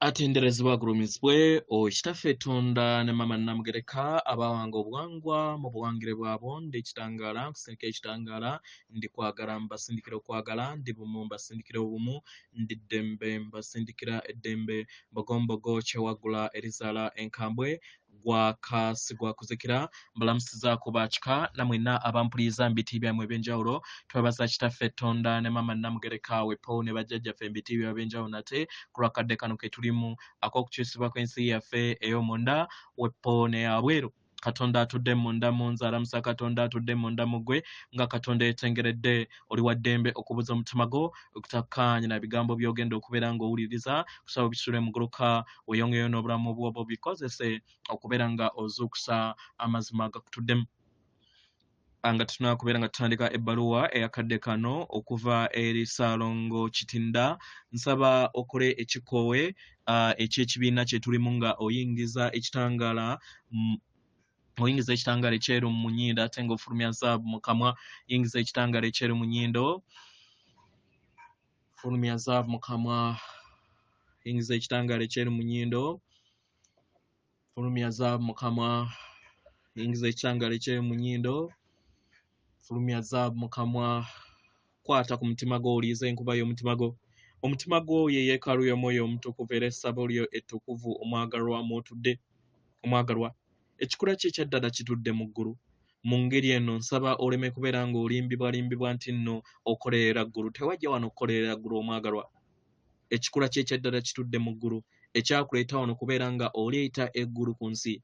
atenderezebwa agulumizibwe okitaffe Tonda ne mama Namugereka abawanga obuwangwa mu buwangire bwabo ndi ekitangala nkusindika ekitangala ndi kwagala mbasindikira okwagala ndi bumu mbasindikira obumu ndi ddembe mbasindikira eddembe mbogombogo kyewagula erizaala enkambwe gwakasi gwakuzikira mbalamusizaako bakika namwena abampuliza mbiti byamwe ebyenjawulo twebaza kitaffe Tonda ne mama Namugereka wepo ne bajjajjaffe mbiti byabwe ebyenjawulo nate ku lwakadde kano ke tulimu ak'okukyusibwa kw'ensi yaffe ey'omunda wepo ne yabweru Katonda atudde munda mu nze alamusa Katonda atudde munda mu ggwe nga Katonda yetengeredde oli wa ddembe okubuza omutima gwo okutakkaanya na bigambo by'ogenda okubeera ng'owuliriza kusaba bisule muguluka weyongeyo n'obulamu bw'obwo bikozese okubeera nga ozuukusa amazima agakutuddemu nga tunakubeera nga tutandika ebbaluwa eyakadde kano okuva eri Ssalongo Kitinda nsaba okole ekikoowe eky'ekibiina kye tulimu nga oyingiza ekitangala ekyeru mu nnyindo ate ng'ofulumya zaabu mu kamwa yingiza ekitangala ekyeru mu nnyindo fulumya zaabu mu kamwa yingiza ekitangala ekyeru mu nnyindo fulumya zaabu mu kamwa yingiza ekitangala ekyeru mu nnyindo fulumya zaabu mu kamwa kwata ku mutima gwo oliiza enkuba y'omutima gwo omutima gwo ye yeekaalu y'omwoyo omutukuvu era essabo lyo ettukuvu omwagalwa mw'otudde omwagalwa ekikula kye ekyaddala kitudde mu ggulu mu ngeri eno nsaba oleme kubeera ng'olimbibwalimbibwa nti nno okolerera ggulu tewajja wano okukolerera ggulu omwagalwa ekikula kye ekyaddala kitudde mu ggulu ekyakuleeta wano kubeera nga oleeta eggulu ku nsi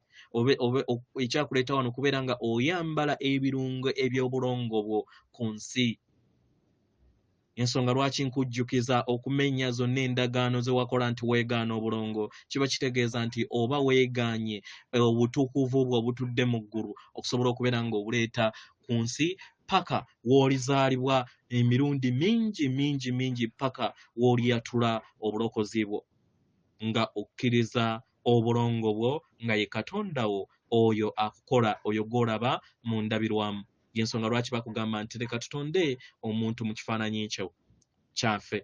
ekyakuleeta wano kubeera nga oyambala ebirungo eby'obulongo bwo ku nsi ensonga lwaki nkujjukiza okumenya zonna endagaano ze wakola nti weegaana obulongo kiba kitegeeza nti oba weegaanye obutukuvu bwo obutudde mu ggulu okusobola okubeera ng'obuleeta ku nsi paka w'olizaalibwa emirundi mingi paka w'oliyatula obulokozi bwo nga okkiriza obulongo bwo nga ye Katonda wo oyo akukola oyo gw'olaba mu ndabirwamu yensonga lwaki bakugamba nti leka tutonde omuntu mu kifaananyi kyaffe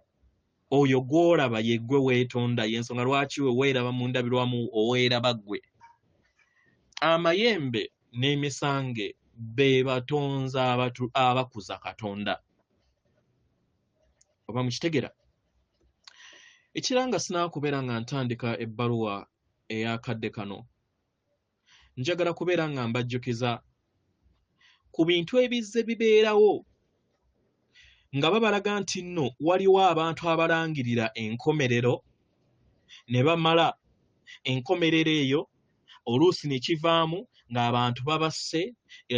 oyo gw'olaba ye ggwe weetonda yensonga lwaki we weeraba mu ndabirwamu oweeraba ggwe amayembe n'emisange be batonzi abakuza Katonda oba mukitegera ekira nga sinaakubeera nga ntandika ebbaluwa ey'akadde kano njagala kubeera nga mbajjukiza ku bintu ebizze bibeerawo nga babalaga nti nno waliwo abantu abalangirira enkomerero ne bamala enkomerero eyo oluusi ne kivaamu ng'abantu babasse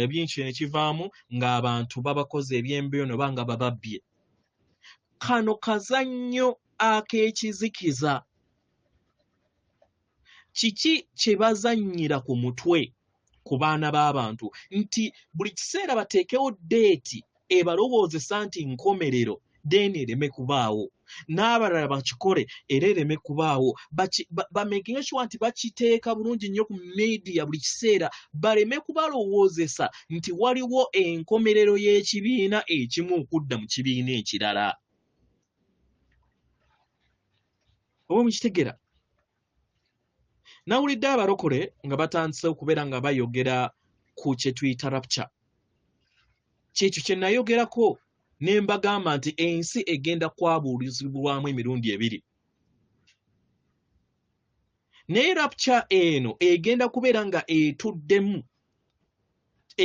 ebyinshi ne kivaamu ng'abantu babakoze eby'embeyo ne banga bababbye kano kazannyo ak'ekizikiza kiki kye bazannyira ku mutwe ku baana b'abantu nti buli kiseera bateekewo deeti ebalowoozesa nti nkomerero deeni ereme kubaawo n'abalala bakikole era ereme kubaawo bamakinga sure nti bakiteeka bulungi nnyo ku meediya buli kiseera baleme kubalowoozesa nti waliwo enkomerero y'ekibiina ekimu okudda mu kibiina ekirala oba mukitegera nawulidde abalokole nga batandise okubeera nga bayogera ku kye tuyita rapture kyekyo kye nayogerako ne mbagamba nti ensi egenda kwabuulizibwamu emirundi ebiri naye rapture eno egenda kubeera nga etuddemu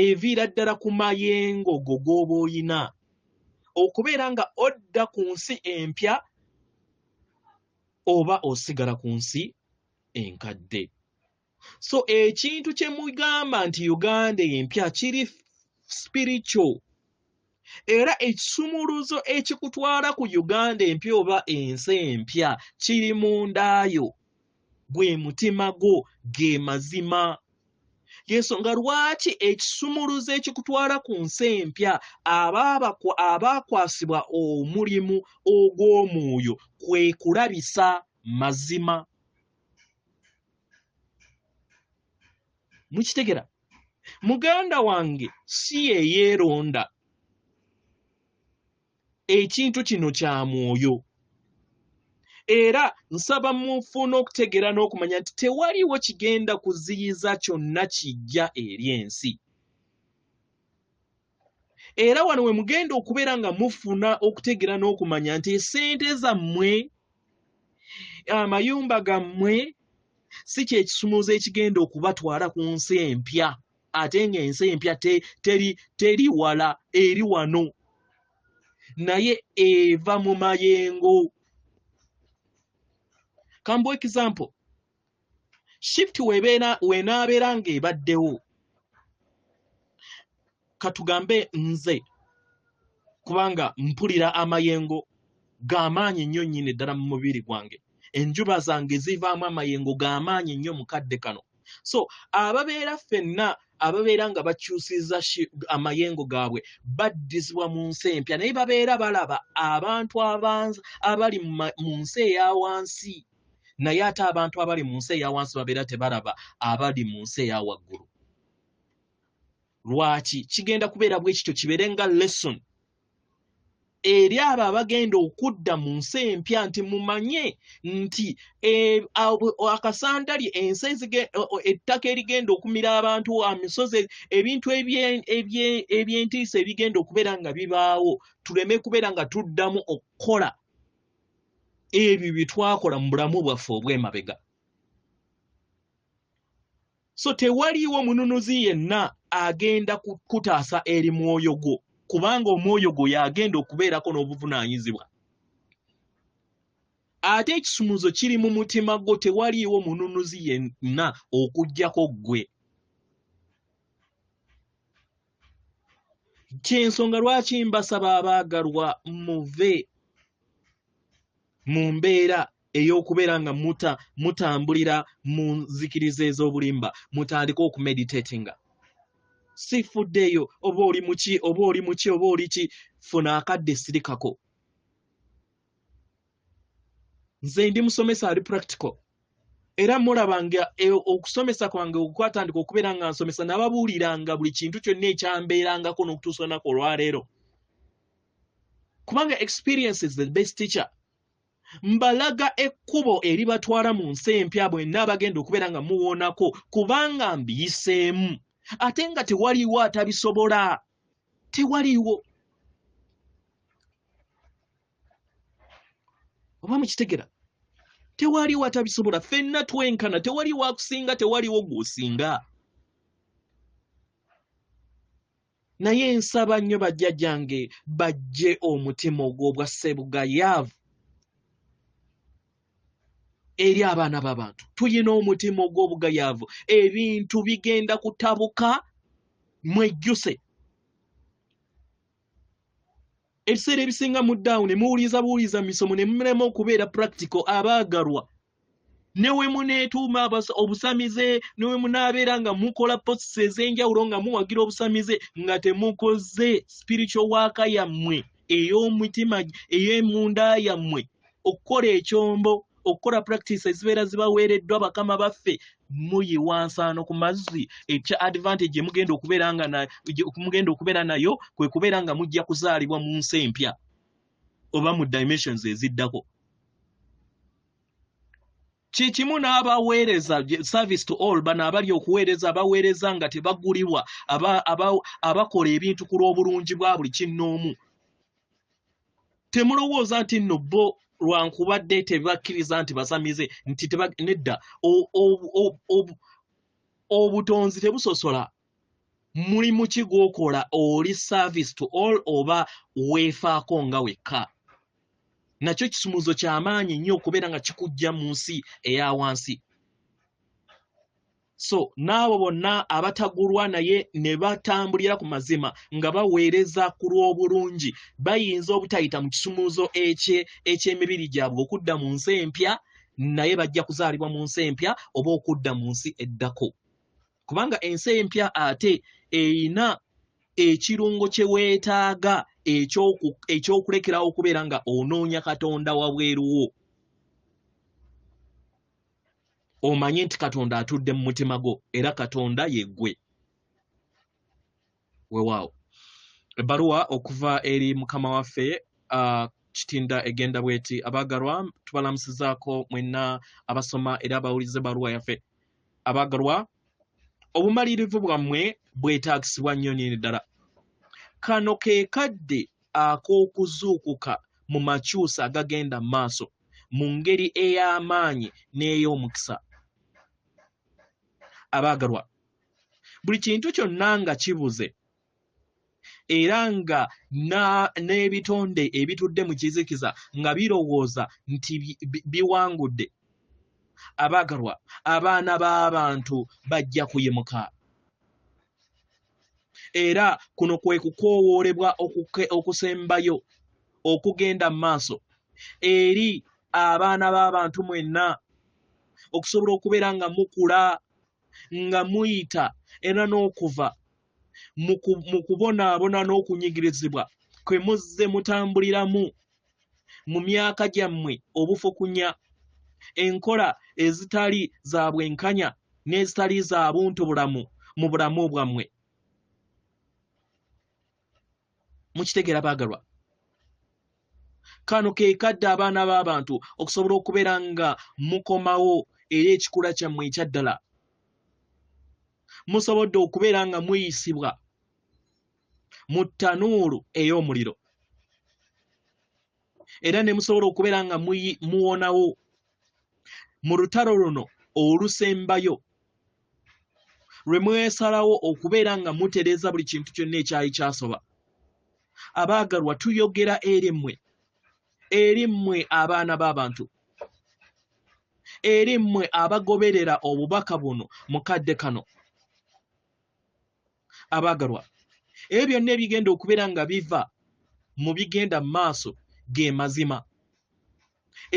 eviira ddala ku mayengo go g'oba oyina okubeera nga odda ku nsi empya oba osigala ku nsi enkadde so ekintu kye mugamba nti Uganda empya kiri spiritual era ekisumuluzo ekikutwala ku Uganda empya oba ensi empya kiri mundaayo gwe mutima gwo ge mazima yensonga lwaki ekisumuluzo ekikutwala ku nsi empya abaakwasibwa omulimu ogw'omwoyo kwe kulabisa mazima mukitegera muganda wange si yeyeeronda ekintu kino kya mwoyo era nsaba mufuna okutegeera n'okumanya nti tewaliwo kigenda kuziyiza kyonna kijja eri ensi. Era wano we mugenda okubeera nga mufuna okutegeera n'okumanya nti esente zammwe, amayumba gammwe si kye kisumuluzo ekigenda okubatwala ku nsi empya, ate ng'ensi empya teri wala, eri wano, naye eva mu mayengo. Kambuwa example, shift weenaabeera ng'ebaddewo, katugambe nze kubanga mpulira amayengo g'amaanyi nnyo nnyini ddala mu mubiri gwange, enjuba zange zivaamu amayengo g'amaanyi nnyo mu kadde kano. So ababeera ffenna ababeera nga bakyusiza amayengo gaabwe baddizibwa mu nsi empya, naye babeera balaba abantu abali mu nsi eya wansi, naye ate abantu abali mu nsi eya wansi babeera tebalaba abali mu nsi eya waggulu. Lwaki? Kigenda kubeera bwe kityo, kibeere nga lesson eri abo abagenda okudda mu nsi empya, nti mumanye nti akasandali, ensi ettaka erigenda okumira abantu, amisozi, ebintu ebyentiisa ebigenda okubeera nga bibaawo, tuleme kubeera nga tuddamu okukola ebyo bye twakola mu bulamu bwaffe obw'emabega. So tewaliwo mununuzi yenna agenda kutaasa eri mwoyo gwo, kubanga omwoyo gwo yagenda okubeerako n'obuvunaanyizibwa. Ate ekisumuzo kiri mu mutima gwo, tewaliwo mununuzi yenna okuggyako ggwe. Kyensonga lwaki mbasaba abaagalwa muve mu mbeera ey'okubeera nga mutambulira mu nzikiriza ez'obulimba, mutandike okumeditatinga. Sifuddeyo oba oli muki oba oli muki oba oli ki, funa akadde sirikako. Nze ndi musomesa ali practical, era mulabanga okusomesa kwange okwatandika okubeera nga nsomesa, nababuuliranga buli kintu kyonna ekyambeerangako n'okutuusa olunaku olwaleero, kubanga experience is the best teacher. Mbalaga ekkubo eribatwala mu nsi empya bwenna abagenda okubeera nga muwonako, kubanga mbiyiseemu, ate nga tewaliwo atabisobola. Tewaliwo. Oba mukitegera? Tewaliwo atabisobola, ffenna twenkana, tewaliwo akusinga, tewaliwo gw'osinga. Naye nsaba nnyo bajjajjange bajje omutima ogw'obwa ssebugayaavu eri abaana b'abantu. Tuyina omutima ogw'obugayaavu, ebintu bigenda kutabuka, mwejjuse. Ebiseera ebisinga mu down ne muwuliza misomo ne mulema okubeera practical abaagalwa. Ne we muneetuuma obusamize, ne we munaabeera nga mukola posts ez'enjawulo nga muwagira obusamize, nga temukoze spiritual work yammwe ey'omutima, ey'emunda yammwe, okukola ekyombo, okukola practice ezibeera zibaweereddwa bakama baffe, muyiwa nsaano ku mazzi. Ekya advantage mugenda okubeera nayo kwe kubeera nga mujja kuzaalibwa mu nsi empya oba mu dimensions eziddako. Kikimu n'abaweereza, service to all, bano abali okuweereza, abaweereza nga tebagulibwa, abakola ebintu ku lw'obulungi bwa buli kinnoomu. Temulowooza nti nno bo lwankubadde tebakkiriza nti basamize, nti nedda. Obutonzi tebusosola. Mulimu ki gw'okola, oli service to all oba weefaako nga wekka. Nakyo kisumuzo ky'amaanyi nnyo okubeera nga kikujja mu nsi eya wansi. So n'abo bonna abatagulwa naye ne batambulira ku mazima nga baweereza ku lw'obulungi, bayinza obutayita mu kisumuzo eky'emibiri gyabwe okudda mu nsi empya, naye bajja kuzaalibwa mu nsi empya oba okudda mu nsi eddako. Kubanga ensi empya ate eyina ekirungo kye weetaaga ekyokulekerawo okubeera nga onoonya Katonda wabweruwo. Omanye nti Katonda atudde mu mutima gwo, era Katonda ye ggwe. Weewaawo. Ebbaluwa okuva eri Mukama waffe Kitinda egenda bweti abagalwa tubalamusizaako mwenna abasoma era abawulize baluwa yaffe abagalwa obumalirivu bwammwe bwetaagisibwa nnyo nnyini ddala kano ke kadde ak'okuzuukuka mu makyusa agagenda mu maaso mu ngeri ey'amaanyi n'ey'omukisa abagalwa buli kintu kyonna nga kibuze era nga n'ebitonde ebitudde mu kizikiza nga birowooza nti biwangudde abagalwa abaana b'abantu bajja kuyimuka era kuno kwe kukoowoolebwa okusembayo okugenda mu maaso eri abaana b'abantu mwenna okusobola okubeera nga mukula nga muyita era n'okuva mu kubonaabona n'okunyigirizibwa kwe muzze mutambuliramu mu myaka gyammwe obufukunya enkola ezitali za bwenkanya n'ezitali za buntubulamu mu bulamu bwammwe mukitegeera baagalwa kano ke kadde abaana b'abantu okusobola okubeera nga mukomawo eri ekikula kyammwe ekyaddala musobodde okubeera nga muyisibwa mu ttanuulu ey'omuliro era ne musobola okubeera nga muwonawo mu lutalo luno olusembayo lwe mwesalawo okubeera nga mutereeza buli kintu kyonna ekyali kyasoba abaagalwa tuyogera eri mmwe abaana b'abantu eri mmwe abagoberera obubaka buno mu kadde kano abaagalwa ebyo byonna ebigenda okubeera nga biva mu bigenda mu maaso ge mazima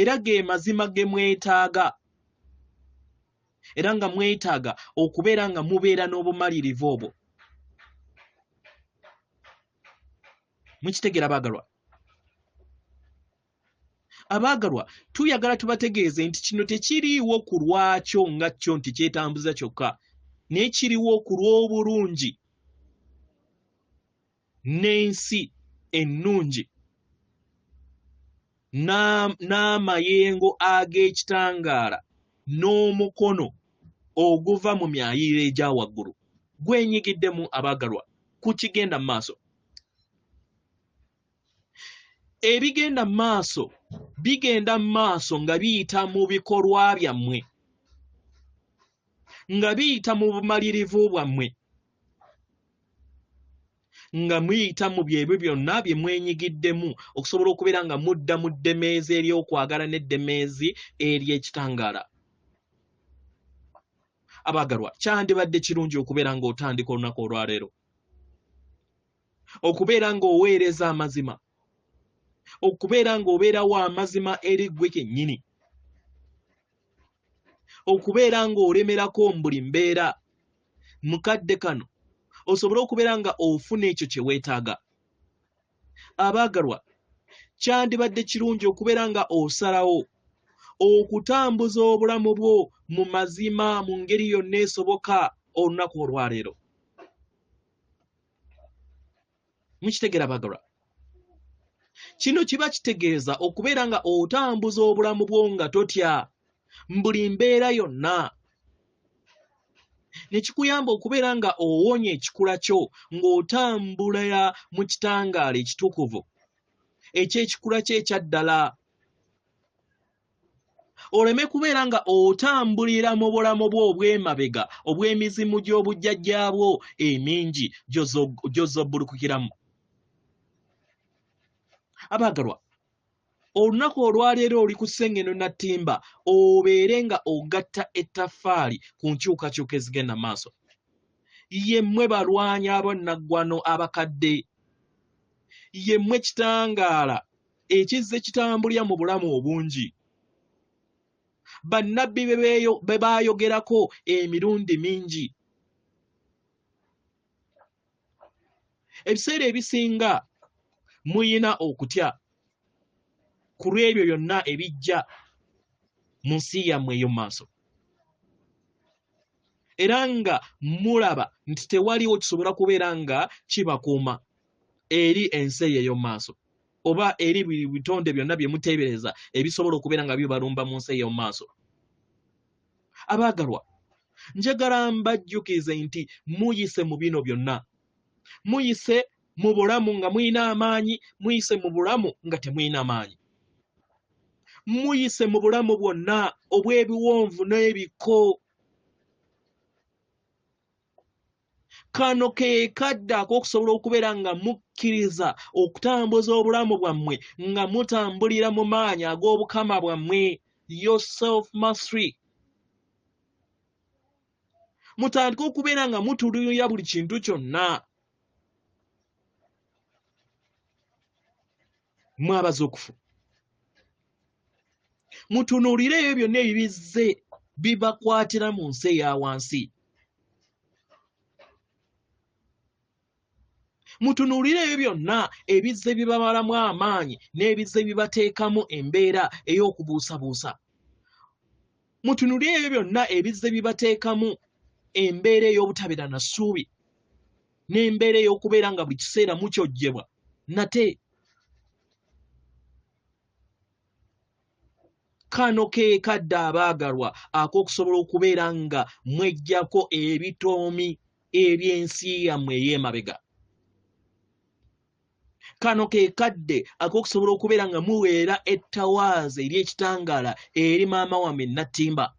era ge mazima ge mwetaaga era nga mwetaaga okubeera nga mubeera n'obumalirivu obwo mukitegeera abaagalwa tuyagala tubategeeze nti kino tekiriiwo ku lwakyo nga kyo nti kyetambuza kyokka naye kiriwo ku lw'obulungi n'ensi ennungi n'amayengo ag'ekitangaala n'omukono oguva mu myayiro egya waggulu gwenyigiddemu abaagalwa ku kigenda mu maaso ebigenda mu maaso bigenda mu maaso nga biyita mu bikolwa byammwe nga biyita mu bumalirivu bwammwe nga muyita mu byebyo byonna bye mwenyigiddemu okusobola okubeera nga mudda mu ddemeezi ery'okwagala n'eddemeezi ery'ekitangaala abaagalwa kyandibadde kirungi okubeera ng'otandika olunaku olwaleero okubeera ng'oweereza amazima okubeera ng'obeerawo amazima eri ggwe kennyini okubeera ng'olemerako mu buli mbeera mu kadde kano osobole okubeera nga ofuna ekyo kye weetaaga abaagalwa kyandibadde kirungi okubeera nga osalawo okutambuza obulamu bwo mu mazima mu ngeri yonna esoboka olunaku olwaleero mukitegeera abaagalwa kino kiba kitegeeza okubeera nga otambuza obulamu bwo nga totya mu buli mbeera yonna ne kikuyamba okubeera nga owonya ekikula kyo ng'otambulira mu kitangaala ekitukuvu eky'ekikula kyo ekyaddala oleme kubeera nga otambulira mu bulamu bwo obw'emabega obw'emizimu gy'obujjajjaabwo emingi gy'ozobbulukukiramu abaagalwa olunaku olwaleero oli ku ssengeno nattimba obeere nga ogatta ettaffaali ku nkyukakyuka ezigenda maaso yemmwe balwanyi abannaggwano abakadde yemmwe kitangaala ekizze kitambulira mu bulamu obungi bannabbi be baayogerako emirundi mingi ebiseera ebisinga muyina okutya ku lw'ebyo byonna ebijja mu nsi yammwe ey'omu maaso era nga mulaba nti tewaliwo kisobola kubeera nga kibakuuma eri ensi eyo ey'omu maaso oba eri bitonde byonna bye muteebereza ebisobola okubeera nga bibalumba mu nsi ey'omu maaso. Abaagalwa, njagala mbajjukize nti muyise mu bino byonna. Muyise mu bulamu nga muyina amaanyi, muyise mu bulamu nga temuyina maanyi. Muyise mu bulamu bwonna obw'ebiwonvu n'ebiko. Kano ke kadde ak'okusobola okubeera nga mukkiriza okutambuza obulamu bwammwe nga mutambulira mu maanyi ag'obukama bwammwe, your self mastery. Mutandike okubeera nga mutunuulira buli kintu kyonna. Mwabazuukufu, mutunuulire ebyo byonna ebibizze bibakwatira mu nsi eya wansi. Mutunuulire ebyo byonna ebizze bibamalamu amaanyi n'ebizze bibateekamu embeera ey'okubuusabuusa. Mutunuulire ebyo byonna ebizze bibateekamu embeera ey'obutabeera na ssuubi n'embeera ey'okubeera nga buli kiseera mukyojjebwa nate. Kano ke kadde abaagalwa ak'okusobola okubeera nga mweggyako ebitoomi eby'ensi yammwe ey'emabega. Kano ke kadde ak'okusobola okubeera nga muweera ettawaazi ery'ekitangaala eri maama wammwe Nattimba.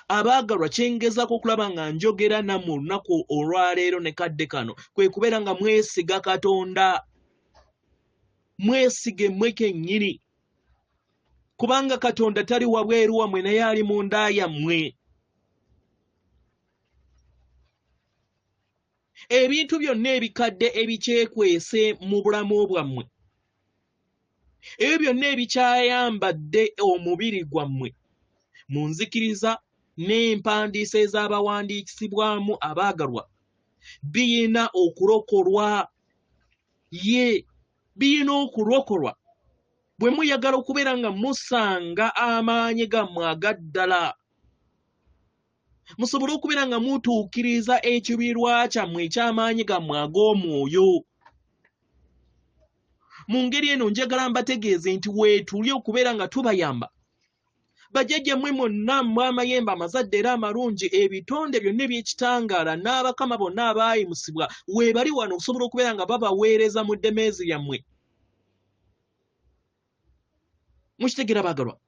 Abaagalwa, kyengezaako okulaba nga njogera nammwe olunaku olwaleero ne kadde kano kwe kubeera nga mwesiga Katonda. Mwesige mmwe kennyini, kubanga Katonda tali wabweru wammwe naye ali mu nda yammwe. Ebintu byonna ebikadde ebikyekwese mu bulamu bwammwe, ebyo byonna ebikyayambadde omubiri gwammwe mu nzikiriza n'empandiisa ez'abawandiikisibwamu abaagalwa, biyina okulokolwa. Biyina okulokolwa bwe muyagala okubeera nga musanga amaanyi gammwe agaddala, musobole okubeera nga mutuukiriza ekibirwa kyammwe eky'amaanyi gammwe ag'omwoyo. Mu ngeri eno njagala mbategeeze nti weetuli okubeera nga tubayamba. Bajjajjammwe mwonna mmwe amayembe amazadde era amalungi, ebitonde byonna eby'ekitangaala n'abakama bonna abaayimusibwa weebali wano okusobola okubeera nga babaweereza mu ddemeezi yammwe. Mukitegeera baagalwa?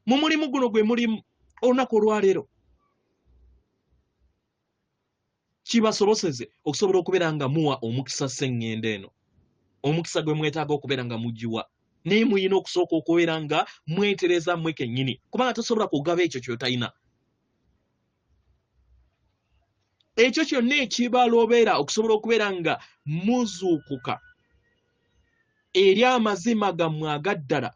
Mu mulimu guno gwe mulimu olunaku olwaleero, kibasoboseze okusobola okubeera nga muwa omukisa sseŋŋenda eno, omukisa gwe mwetaaga okubeera nga mugiwa. Naye muyina okusooka okubeera nga mwetereza mmwe kennyini, kubanga tosobola kugaba ekyo ky'otalina. Ekyo kyonna ekibalobera okusobola okubeera nga muzuukuka eri amazima gammwe agaddala,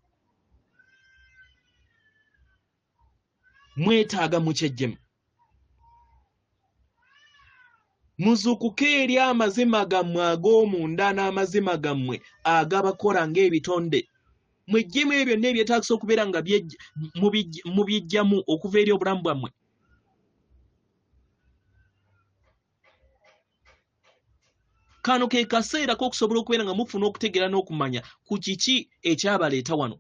mwetaaga mukyejjemu. Muzuukuke eri amazima gammwe ag'omunda n'amazima gammwe agabakola ng'ebitonde. Mweggyemu ebyo byonna ebyetaagisa okubeera nga mubiggyamu okuva eri obulamu bwammwe. Kano ke kaseera k'okusobola okubeera nga mufuna okutegeera n'okumanya ku kiki ekyabaleeta wano,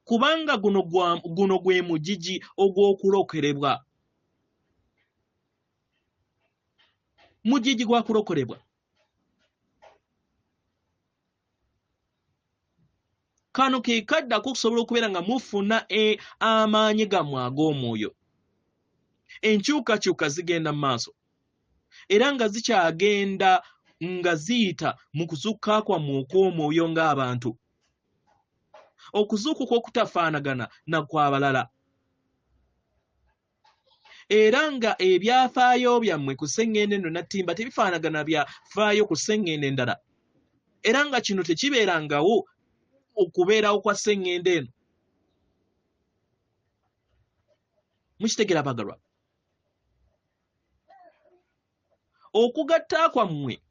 kubanga guno gwe mugigi ogw'okulokolebwa. Mugigi gwa kulokolebwa. Kano ke kadde ak'okusobola okubeera nga mufuna amaanyi gammwe ag'omwoyo. Enkyukakyuka zigenda mu maaso era nga zikyagenda nga ziyita mu kuzuukuka kwammwe okw'omwoyo ng'abantu, okuzuukuka okutafaanagana na kw'abalala, era nga ebyafaayo byammwe ku sseŋŋenda eno Nattimba tebifaanagana byafaayo ku sseŋŋenda endala, era nga kino tekibeerangawo okubeerawo kwa sseŋŋenda eno. Mukitegeera baagalwa? Okugatta kwammwe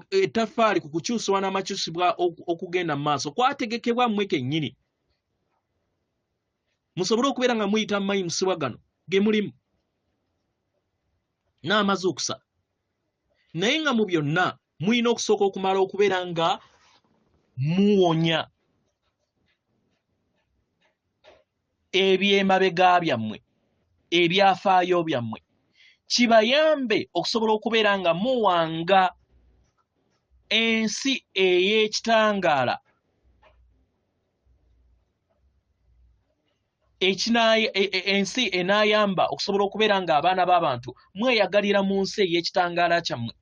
ettaffaali ku kukyusibwa n'amakyusibwa okugenda mu maaso kwategekebwa mmwe kennyini, musobole okubeera nga muyita mu mayimusibwa gano ge mulimu n'amazuukusa naye nga mu byonna mulina okusooka okumala okubeera nga muwonya eby'emabega byammwe, ebyafaayo byammwe, kibayambe okusobola okubeera nga muwanga ensi ey'ekitangaala ensi enaayamba okusobola okubeera nga abaana b'abantu mweyagalira mu nsi ey'ekitangaala kyammwe.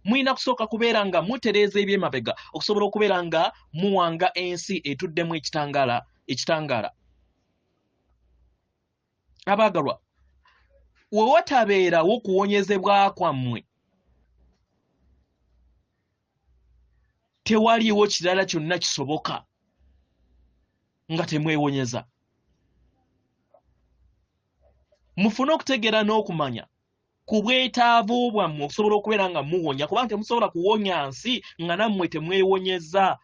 Mulina kusooka kubeera nga mutereeza eby'emabega okusobola okubeera nga muwanga ensi etuddemu ekitangaala. Abaagalwa, we watabeerawo kuwonyezebwa kwammwe, tewaliiwo kirala kyonna kisoboka nga temwewonyeza. Mufune okutegeera n'okumanya ku bwetaavu bwammwe okusobola okubeera nga muwonya, kubanga temusobola kuwonya nsi nga nammwe temwewonyeza.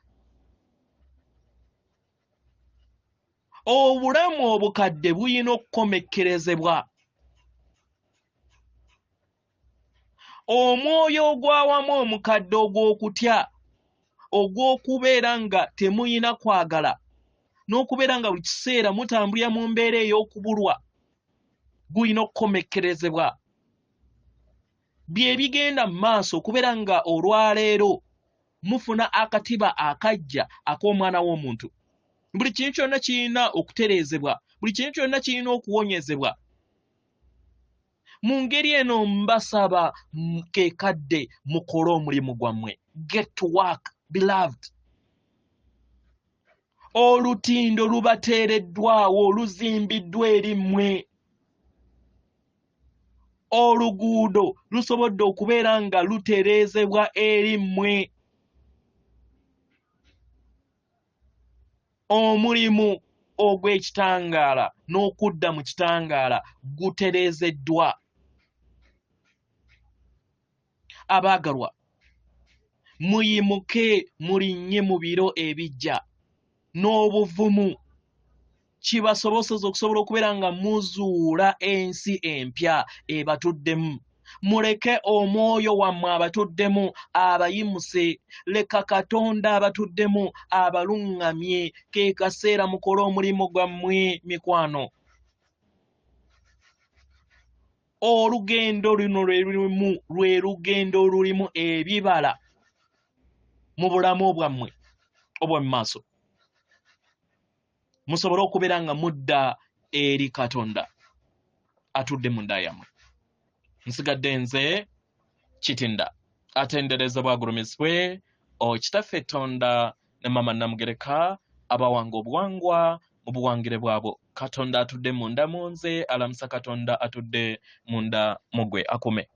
Obulamu obukadde buyina okukomekkerezebwa. Omwoyo ogwawamu omukadde ogw'okutya, ogw'okubeera nga temuyina kwagala, n'okubeera nga buli kiseera mutambulira mu mbeera ey'okubulwa, guyina okukomekkerezebwa. Bye bigenda mu maaso okubeera nga olwaleero mufuna akatiba akajja ak'omwana w'omuntu. Buli kintu kyonna kirina okutereezebwa, buli kintu kyonna kirina okuwonyezebwa. Mu ngeri eno mbasaba keekadde mukole omulimu gwammwe. Get to work, beloved. Olutindo lubateereddwawo, luzimbiddwa eri mmwe. Oluguudo lusobodde okubeera nga lutereezebwa eri mmwe. Omulimu ogw'ekitangaala n'okudda mu kitangaala gutereezeddwa. Abaagalwa, muyimuke mulinnye mu biro ebijja n'obuvumu kibasoboseza okusobola okubeera nga muzuula ensi empya ebatuddemu. Muleke omwoyo wammwe abatuddemu abayimuse, leka Katonda abatuddemu abaluŋŋamye. Ke kaseera mukole omulimu gwammwe mikwano. Olugendo luno lwe lugendo olulimu ebibala mu bulamu bwammwe obw'omu maaso. Musobole okubeera nga mudda eri Katonda atudde munda yammwe. Nsigadde nze Kitinda, atenderezebwa agulumizibwe Kitaffe Tonda ne Mama Namugereka abawanga obuwangwa mu buwangire bwabo. Katonda atudde munda mu nze, alamusa Katonda atudde munda mu gwe akume.